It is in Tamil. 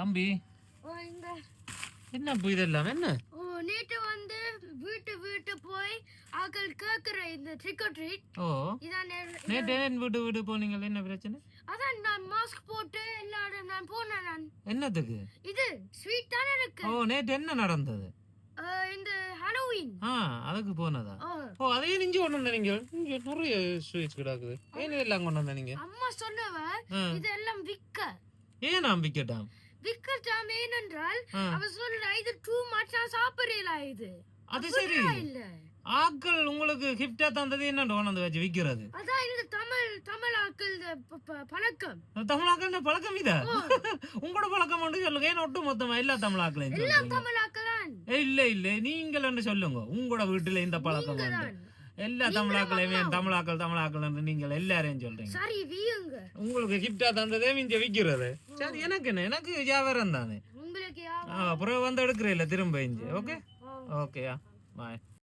தம்பி என்ன இதெல்லாம் என்ன நேற்று வந்து வீட்டு போய் ஆக்கள் கேக்குற இந்த ட்ரிக் ஆர் ட்ரீட். ஓ நேற்று வீட்டு போனீங்க, என்ன பிரச்சனை? அதான் நான் மாஸ்க் போட்டு எல்லாரும் நான் போனேன். நான் என்னத்துக்கு? இது ஸ்வீட் தானே இருக்கு. ஓ நேற்று என்ன நடந்தது? இந்த ஹாலோவீன். அதுக்கு போனதா? ஓ அதையே நீங்க கொண்டு வந்த நீங்க நிறைய ஸ்வீட்ஸ் கிடாக்குது. ஏன் இதெல்லாம் கொண்டு வந்த நீங்க? அம்மா சொன்னவ இதெல்லாம் விக்க. ஏன் நான் விக்கட்டாம்? விக்கட்டாம் ஏனென்றால் அவ சொல்ற இது டூ மச் சாப்பிடல இது. அது சரி இல்ல. ஆக்கள் உங்களுக்கு கிஃப்டா தந்தது என்ன கொண்டு வச்சு விக்கிறது? அதான் இந்த தமிழ் ஆக்கள் பழக்கம். தமிழ் ஆக்கள் பழக்கம் இதா? உங்களோட பழக்கம் ஒன்று சொல்லுங்க. ஏன் ஒட்டு மொத்தமா எல்லா தமிழ் ஆக்களையும் எல்லா தமிழ் ஆக்களான் இல்ல நீங்கள் சொல்லுங்க. உங்களோட வீட்டுல இந்த பழக்கம் எல்லா தமிழாக்களையும் தமிழாக்கள் நீங்கள் எல்லாரையும் சொல்றீங்க. சரி வீங்க. உங்களுக்கு கிஃப்டா தந்ததே மிஞ்ச விக்கிறது. சரி எனக்கு வியாபாரம் தானே. உங்களுக்கு அப்புறம் வந்து எடுக்கிறேன் திரும்ப இஞ்சி. ஓகே ஓகேயா பாய்.